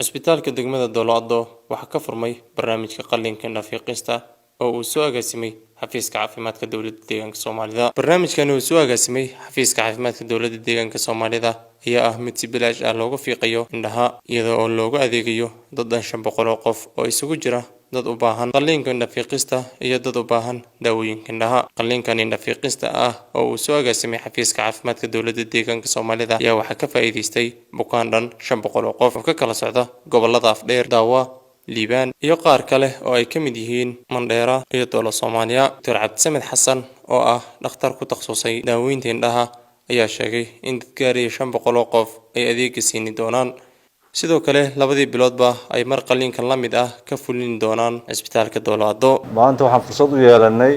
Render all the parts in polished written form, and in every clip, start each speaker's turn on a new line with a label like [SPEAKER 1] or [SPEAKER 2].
[SPEAKER 1] Isbitaalka degmada Dowlado waxaa ka furmay barnaamijka qalliinka nafiqista oo uu soo agaasimay xafiiska caafimaadka dowladda deegaanka Soomaalida. Barnaamijkan uu soo agaasimay xafiiska caafimaadka dowladda deegaanka Soomaalida ayaa ah mid si bilaash ah looga fiiqayo indhaha iyada oo loogu adeegayo dad 500 qof oo isugu jira dad u baahan qalliinka nafiqista iyo dad u baahan daawooyinka indhaha. Qalliinkan nafiqista ah oo uu soo agaasimay xafiiska caafimaadka dowladda deegaanka Soomaalida ayaa waxaa ka faa'iideystay bukaan dhan 500 qof oo ka kala socda gobolada Afdheer, Daawa, Liibaan iyo qaar kale oo ay ka mid yihiin Mandheera iyo Dowlad Soomaaliya. Dr. Cabdisamed Xasan oo ah dhakhtar ku takhasusay daaweynta indhaha ayaa sheegay in dad gaaraya 500 qof ay adeeg siin doonaan. sidoo kale labadii biloodba ay mar qalliinkan la mid ah ka fulin doonaan isbitaalka Dowlado.
[SPEAKER 2] maanta waxaan fursad u yeelanay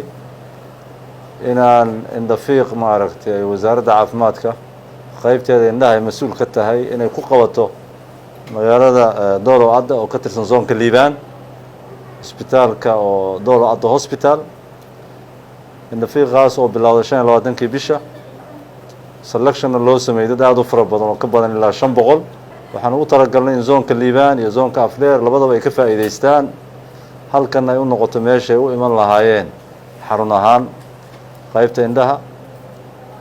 [SPEAKER 2] inaan indhafiiq maaragtay wasaaradda caafimaadka qaybteeda indhaha ay mas'uul ka tahay inay ku qabato magaalada Dowlado oo ka tirsan zoonka Liibaan isbitaalka oo Dowlado Hospital indhafiiqaas oo bilowday 25 bisha selection loo sameeyay dad aad u fara badan oo ka badan ilaa 500 waxaan ugu talagalnay in zoonka Liibaan iyo zoonka Afdheer labadaba ay ka faa'iideystaan halkan ay u noqoto meesha ay u iman lahaayeen xarun ahaan qaybta indhaha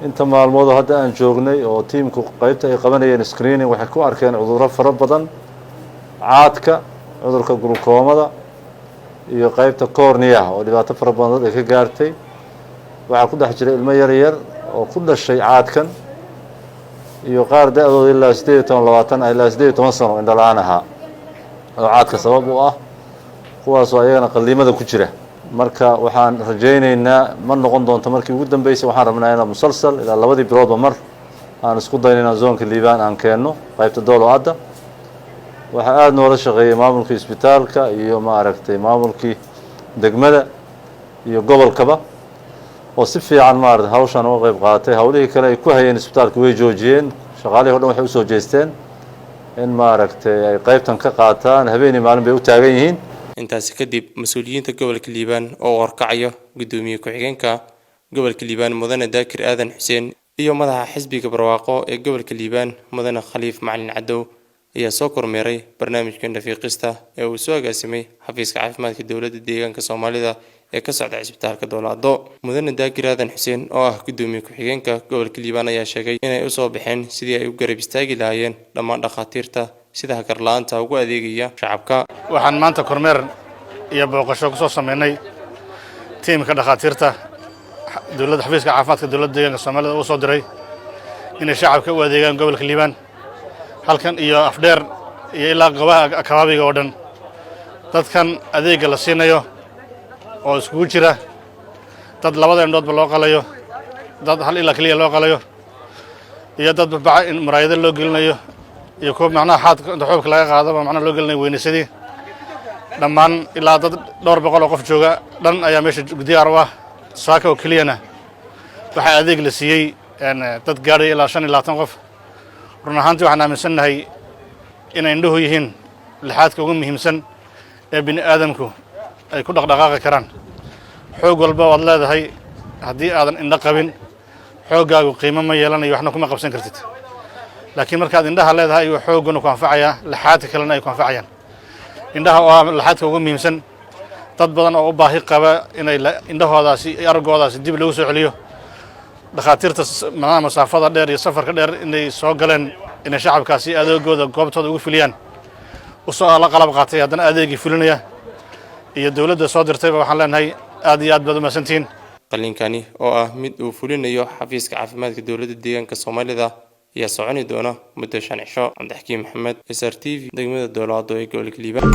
[SPEAKER 2] inta maalmood hadda aan joognay oo tiimku qaybta ay qabanayeen screening waxay ku arkeen cudurro fara badan caadka cudurka glukoomada iyo qaybta cornea oo dhibaato fara badan ay ka gaartay waxa ku dhex jira ilmo yar yar oo ku dhashay caadkan iyo qaar da'dooda ilaa 18 ilaa 18 sano indho la'aan ahaa oo caadka sabab u ah kuwaas oo ayagana qalliimada ku jira marka waxaan rajaynaynaa ma noqon doonto markii ugu dambeysay waxaan rabnaa inaan musalsal ilaa labadii biloodba mar aan isku daynayna zoonka Liibaan aan keenno qaybta Dowlado waxa aad noola shaqeeyay maamulka isbitaalka iyo maaragtay maamulkii degmada iyo gobolkaba oo si fiican maaragtay hawshan uga qayb qaatay hawlihii kale ay ku hayeen isbitaalka way joojiyeen shaqaalihii oo dhan waxay u soo jeesteen in maaragtay ay qaybtan ka qaataan habeenii maalin bay u taagan yihiin
[SPEAKER 1] intaas kadib mas'uuliyiinta gobolka Liibaan oo warkacaya gudoomiye ku-xigeenka gobolka Liibaan mudane Daakir Aadan Xuseen iyo madaxa xisbiga barwaaqo ee gobolka Liibaan mudane Khaliif Macalin Cadow ayaa soo kormeeray barnaamijka nafiqista ee uu soo agaasimay xafiiska caafimaadka dowladda deegaanka Soomaalida ee ka socda isbitaalka Dowlado. mudane Daakir Aadan Xuseen oo ah gudoomiye ku-xigeenka gobolka Liibaan ayaa sheegay inay u soo baxeen sidii ay u garab istaagi lahaayeen dhammaan dhakhaatiirta sida hakar la'aanta ugu adeegaya shacabka.
[SPEAKER 3] waxaan maanta kormeer iyo booqasho ku soo sameynay tiimka dhakhaatiirta dowladda xafiiska caafimaadka dowladda deegaanka Soomaalida oo soo diray inay shacabka u adeegaan gobolka Liibaan halkan iyo Afdheer iyo ilaa gobolka Kaabiga oo dhan dadkan adeega la siinayo oo isku jira dad labada indhoodba loo qalayo dad hal ilaa kaliya loo qalayo iyo dad babaca in maraayada loo gelinayo iyo koob macnaha xaadka inta xoobka laga qaado macnaha loo gelinayo weynaysadii dhammaan ilaa dad dhowr boqol oo qof jooga dhan ayaa meesha diyaar u ah saaka oo keliyana waxaa adeeg la siiyey dad gaadhay ilaa 25 qof run ahaantii waxaan aaminsanahay inay indhuhu yihiin lixaadka ugu muhiimsan ee bini aadamku ay ku dhaqdhaqaaqi karaan xoog walba waad leedahay haddii aadan indho qabin xooggaagu qiimo ma yeelanayo waxna kuma qabsan kartid laakiin markaad indhaha leedahay ayuu xoogguna ku anfacayaa lixaadka kalena ay ku anfacayaan indhaha oo ah lixaadka ugu muhiimsan dad badan oo u baahi qaba inay indhahoodaasi araggoodaasi dib lagu soo celiyo dhakhaatiirta masaafada dheer iyo safarka dheer inay soo galeen inay shacabkaasi adeegooda goobtooda ugu fuliyaan usoo la qalab qaatay haddana adeegii fulinaya iyo dowladda soo dirtayba waxaan leenahay aad iyo aad baad u mahadsantihiin.
[SPEAKER 1] qalliinkani oo ah mid uu fulinayo xafiiska caafimaadka dowladda deegaanka Soomaalida ayaa soconi doona muddo 5 cisho. Cabdixakiim Maxamed, SRTV, degmada Dowlado ee gobolka Liibaan.